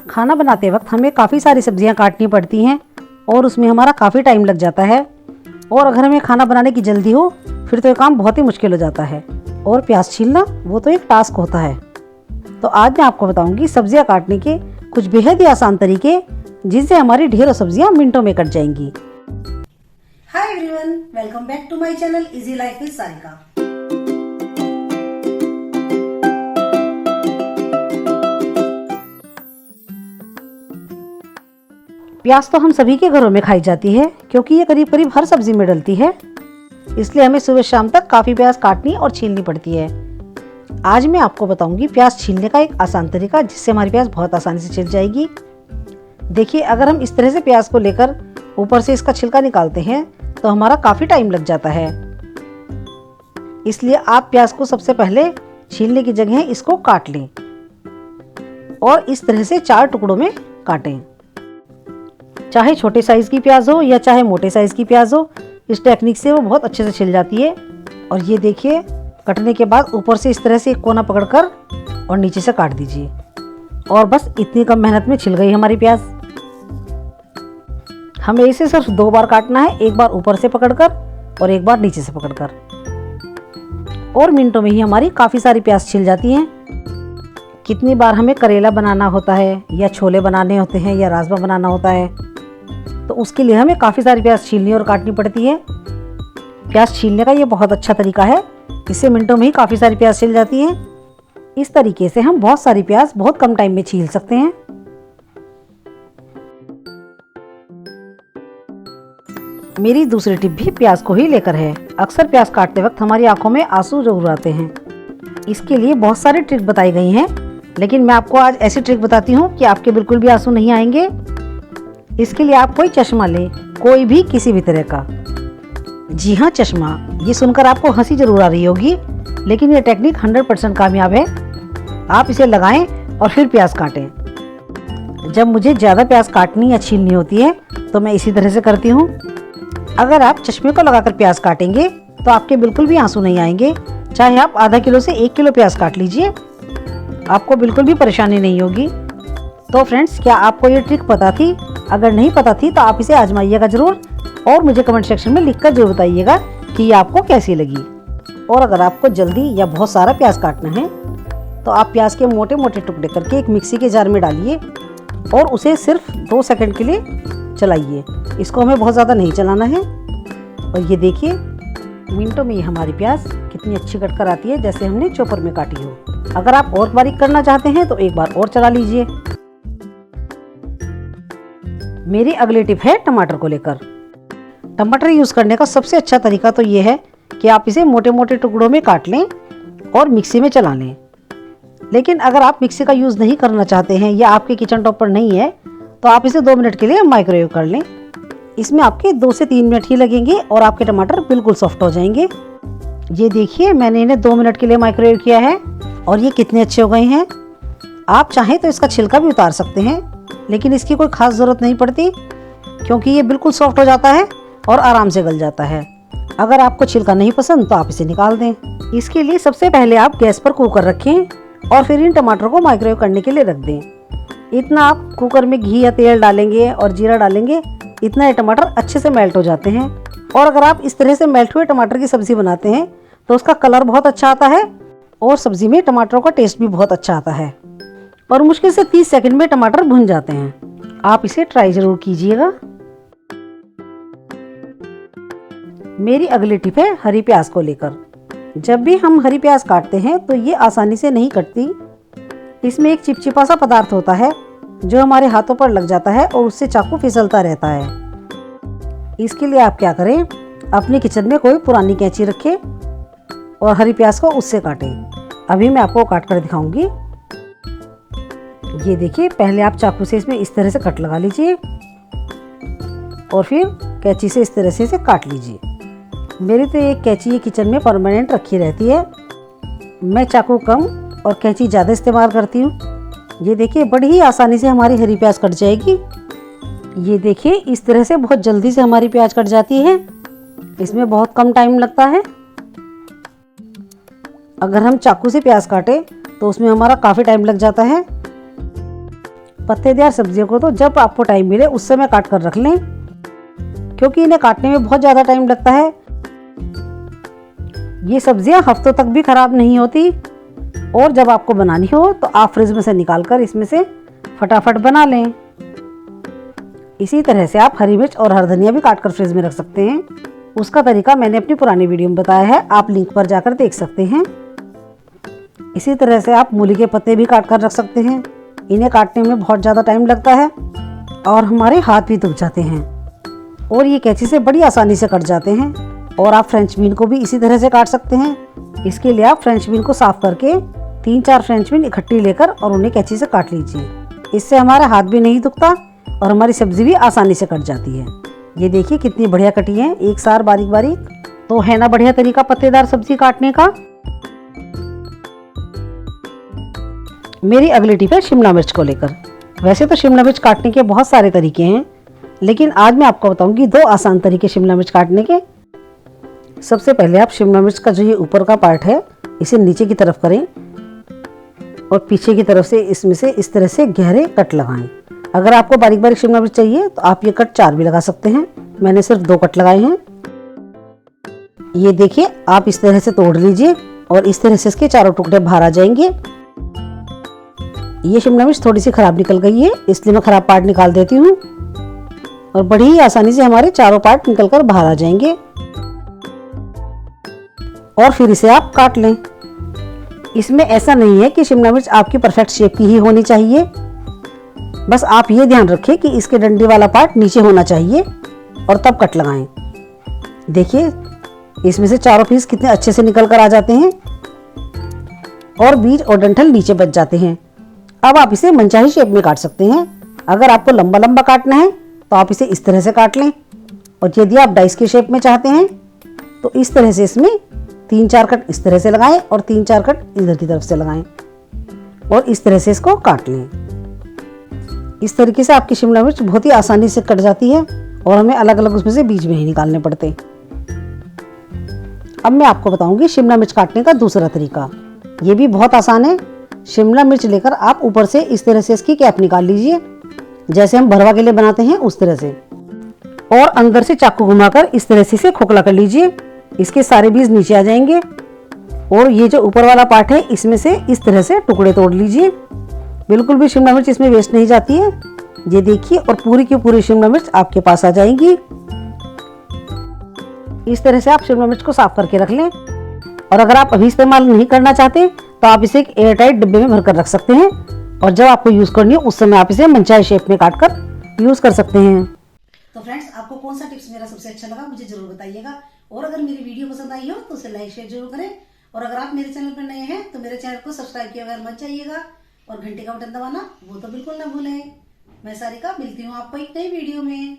खाना बनाते वक्त हमें काफ़ी सारी सब्जियां काटनी पड़ती हैं और उसमें हमारा काफ़ी टाइम लग जाता है। और अगर हमें खाना बनाने की जल्दी हो फिर तो ये काम बहुत ही मुश्किल हो जाता है। और प्याज छीलना वो तो एक टास्क होता है। तो आज मैं आपको बताऊंगी सब्जियां काटने के कुछ बेहद ही आसान तरीके, जिनसे हमारी ढेरों सब्जियां मिनटों में कट जाएंगी। Hi everyone, welcome back to my channel easy life with Sarika. प्याज तो हम सभी के घरों में खाई जाती है क्योंकि ये करीब करीब हर सब्जी में डलती है, इसलिए हमें सुबह शाम तक काफ़ी प्याज काटनी और छीलनी पड़ती है। आज मैं आपको बताऊंगी प्याज छीलने का एक आसान तरीका, जिससे हमारी प्याज बहुत आसानी से छिल जाएगी। देखिए, अगर हम इस तरह से प्याज को लेकर ऊपर से इसका छिलका निकालते हैं तो हमारा काफ़ी टाइम लग जाता है। इसलिए आप प्याज को सबसे पहले छीलने की जगह इसको काट लें और इस तरह से 4 टुकड़ों में काटें। चाहे छोटे साइज़ की प्याज हो या चाहे मोटे साइज़ की प्याज हो, इस टेक्निक से वो बहुत अच्छे से छिल जाती है। और ये देखिए, कटने के बाद ऊपर से इस तरह से एक कोना पकड़कर और नीचे से काट दीजिए और बस इतनी कम मेहनत में छिल गई हमारी प्याज। हमें इसे सिर्फ 2 बार काटना है, एक बार ऊपर से पकड़कर और एक बार नीचे से पकड़कर, और मिनटों में ही हमारी काफ़ी सारी प्याज छिल जाती हैं। कितनी बार हमें करेला बनाना होता है या छोले बनाने होते हैं या राजमा बनाना होता है, तो उसके लिए हमें काफ़ी सारी प्याज छीलनी और काटनी पड़ती है। प्याज छीलने का ये बहुत अच्छा तरीका है, इससे मिनटों में ही काफ़ी सारी प्याज छिल जाती हैं। इस तरीके से हम बहुत सारी प्याज बहुत कम टाइम में छील सकते हैं। मेरी दूसरी टिप भी प्याज को ही लेकर है। अक्सर प्याज काटते वक्त हमारी आंखों में आंसू जरूर आते हैं। इसके लिए बहुत सारी ट्रिक बताई गई हैं, लेकिन मैं आपको आज ऐसी ट्रिक बताती हूँ कि आपके बिल्कुल भी आंसू नहीं आएंगे। इसके लिए आप कोई चश्मा लें, कोई भी किसी भी तरह का। जी हाँ, चश्मा। ये सुनकर आपको हंसी जरूर आ रही होगी, लेकिन ये टेक्निक 100% कामयाब है। आप इसे लगाएं और फिर प्याज काटें। जब मुझे ज़्यादा प्याज काटनी या छीलनी होती है तो मैं इसी तरह से करती हूँ। अगर आप चश्मे को लगाकर प्याज काटेंगे तो आपके बिल्कुल भी आंसू नहीं आएंगे। चाहे आप आधा किलो से 1 किलो प्याज काट लीजिए, आपको बिल्कुल भी परेशानी नहीं होगी। तो फ्रेंड्स, क्या आपको ये ट्रिक पता थी? अगर नहीं पता थी तो आप इसे आजमाइएगा ज़रूर और मुझे कमेंट सेक्शन में लिखकर जरूर बताइएगा कि ये आपको कैसी लगी। और अगर आपको जल्दी या बहुत सारा प्याज काटना है तो आप प्याज के मोटे मोटे टुकड़े करके एक मिक्सी के जार में डालिए और उसे सिर्फ 2 सेकंड के लिए चलाइए। इसको हमें बहुत ज़्यादा नहीं चलाना है। और ये देखिए, मिनटों में ये हमारी प्याज कितनी अच्छी कट कर आती है, जैसे हमने चॉपर में काटी हो। अगर आप और बारीक करना चाहते हैं तो एक बार और चला लीजिए। मेरी अगली टिप है टमाटर को लेकर। टमाटर यूज़ करने का सबसे अच्छा तरीका तो ये है कि आप इसे मोटे मोटे टुकड़ों में काट लें और मिक्सी में चला लें। लेकिन अगर आप मिक्सी का यूज़ नहीं करना चाहते हैं या आपके किचन टॉप पर नहीं है तो आप इसे 2 मिनट के लिए माइक्रोवेव कर लें। इसमें आपके 2 से 3 मिनट ही लगेंगे और आपके टमाटर बिल्कुल सॉफ्ट हो जाएंगे। ये देखिए, मैंने इन्हें 2 मिनट के लिए माइक्रोवेव किया है और ये कितने अच्छे हो गए हैं। आप चाहें तो इसका छिलका भी उतार सकते हैं, लेकिन इसकी कोई ख़ास ज़रूरत नहीं पड़ती क्योंकि ये बिल्कुल सॉफ्ट हो जाता है और आराम से गल जाता है। अगर आपको छिलका नहीं पसंद तो आप इसे निकाल दें। इसके लिए सबसे पहले आप गैस पर कुकर रखें और फिर इन टमाटर को माइक्रोवेव करने के लिए रख दें। इतना आप कुकर में घी या तेल डालेंगे और जीरा डालेंगे, इतना ये टमाटर अच्छे से मेल्ट हो जाते हैं। और अगर आप इस तरह से मेल्ट हुए टमाटर की सब्ज़ी बनाते हैं तो उसका कलर बहुत अच्छा आता है और सब्ज़ी में टमाटरों का टेस्ट भी बहुत अच्छा आता है और मुश्किल से 30 सेकंड में टमाटर भुन जाते हैं। आप इसे ट्राई ज़रूर कीजिएगा। मेरी अगली टिप है हरी प्याज को लेकर। जब भी हम हरी प्याज काटते हैं तो ये आसानी से नहीं कटती। इसमें एक चिपचिपा सा पदार्थ होता है जो हमारे हाथों पर लग जाता है और उससे चाकू फिसलता रहता है। इसके लिए आप क्या करें, अपने किचन में कोई पुरानी कैंची रखें और हरी प्याज को उससे काटें। अभी मैं आपको काट कर दिखाऊंगी। ये देखिए, पहले आप चाकू से इसमें इस तरह से कट लगा लीजिए और फिर कैंची से इस तरह से इसे काट लीजिए। मेरी तो एक कैंची ये किचन में परमानेंट रखी रहती है। मैं चाकू कम और कैंची ज़्यादा इस्तेमाल करती हूँ। ये देखिए, बड़ी ही आसानी से हमारी हरी प्याज कट जाएगी। ये देखिए, इस तरह से बहुत जल्दी से हमारी प्याज कट जाती है। इसमें बहुत कम टाइम लगता है। अगर हम चाकू से प्याज काटें तो उसमें हमारा काफ़ी टाइम लग जाता है। पत्तेदार सब्जियों को तो जब आपको टाइम मिले उस समय काट कर रख लें, क्योंकि इन्हें काटने में बहुत ज़्यादा टाइम लगता है। ये सब्जियां हफ्तों तक भी खराब नहीं होती, और जब आपको बनानी हो तो आप फ्रिज में से निकाल कर इसमें से फटाफट बना लें। इसी तरह से आप हरी मिर्च और हरी धनिया भी काट कर फ्रिज में रख सकते हैं। उसका तरीका मैंने अपनी पुरानी वीडियो में बताया है, आप लिंक पर जाकर देख सकते हैं। इसी तरह से आप मूली के पत्ते भी काट कर रख सकते हैं। इन्हें काटने में बहुत ज़्यादा टाइम लगता है और हमारे हाथ भी दुख जाते हैं, और ये कैंची से बड़ी आसानी से कट जाते हैं। और आप फ्रेंच बीन को भी इसी तरह से काट सकते हैं। इसके लिए आप फ्रेंच बीन को साफ करके 3-4 फ्रेंच बीन इकट्ठी लेकर और उन्हें कैंची से काट लीजिए। इससे हमारा हाथ भी नहीं दुखता और हमारी सब्जी भी आसानी से कट जाती है। ये देखिए कितनी बढ़िया कटी है, एक सार बारीक बारीक। तो है ना बढ़िया तरीका पत्तेदार सब्जी काटने का। मेरी अगली टिप है शिमला मिर्च को लेकर। वैसे तो शिमला मिर्च काटने के बहुत सारे तरीके हैं, लेकिन आज मैं आपको बताऊंगी 2 आसान तरीके शिमला मिर्च काटने के। सबसे पहले आप शिमला मिर्च का जो ये ऊपर का पार्ट है इसे नीचे की तरफ करें और पीछे की तरफ से इसमें से इस तरह से गहरे कट लगाएं। अगर आपको बारीक बारीक शिमला मिर्च चाहिए तो आप ये कट 4 भी लगा सकते हैं। मैंने सिर्फ 2 कट लगाए हैं। ये देखिए, आप इस तरह से तोड़ लीजिए और इस तरह से इसके चारों टुकड़े बाहर आ जाएंगे। ये शिमला मिर्च थोड़ी सी खराब निकल गई है, इसलिए मैं खराब पार्ट निकाल देती हूँ और बड़ी ही आसानी से हमारे चारों पार्ट निकल कर बाहर आ जाएंगे। और फिर इसे आप काट लें। इसमें ऐसा नहीं है कि शिमला मिर्च आपकी परफेक्ट शेप की ही होनी चाहिए, बस आप ये ध्यान रखें कि इसके डंडी वाला पार्ट नीचे होना चाहिए और तब कट लगाएं। देखिए इसमें से चारों पीस कितने अच्छे से निकल कर आ जाते हैं और बीज और डंठल नीचे बच जाते हैं। अब आप इसे मनचाही शेप में काट सकते हैं। अगर आपको लंबा लंबा काटना है तो आप इसे इस तरह से काट लें, और यदि आप डाइस के शेप में चाहते हैं तो इस तरह से इसमें 3-4 कट इस तरह से लगाएं और 3-4 कट इधर की तरफ से लगाएं और इस तरह से इसको काट लें। इस तरीके से आपकी शिमला मिर्च बहुत ही आसानी से कट जाती है और हमें अलग अलग उसमें से बीज नहीं निकालने पड़ते। अब मैं आपको बताऊंगी शिमला मिर्च काटने का दूसरा तरीका। ये भी बहुत आसान है। शिमला मिर्च लेकर आप ऊपर से इस तरह से इसकी कैप निकाल लीजिए, जैसे हम भरवा के लिए बनाते हैं उस तरह से, और अंदर से चाकू घुमाकर इस तरह से इसे खोखला कर लीजिए। इसके सारे बीज नीचे आ जाएंगे और ये जो ऊपर वाला पार्ट है इसमें से इस तरह से टुकड़े तोड़ लीजिए। बिल्कुल भी शिमला मिर्च इसमें वेस्ट नहीं जाती है। ये देखिए, और पूरी की पूरी शिमला मिर्च आपके पास आ जाएंगी। इस तरह से आप शिमला मिर्च को साफ करके रख लें, और अगर आप अभी इस्तेमाल नहीं करना चाहते तो आप इसे एक एयरटाइट डिब्बे में भरकर रख सकते हैं, और जब आपको यूज करनी हो उस समय आप इसे मनचाही शेप में काटकर यूज कर सकते हैं। तो फ्रेंड्स, आपको कौन सा टिप्स मेरा सबसे अच्छा लगा मुझे जरूर बताइएगा, और अगर मेरी वीडियो पसंद आई हो तो उसे लाइक शेयर जरूर करें, और अगर आप मेरे चैनल पर नए हैं तो मेरे चैनल को सब्सक्राइब किया बगैर मत जाइएगा, और घंटे का बटन दबाना वो तो बिल्कुल ना भूलें। मैं सारिका मिलती हूँ आपको एक नई वीडियो में।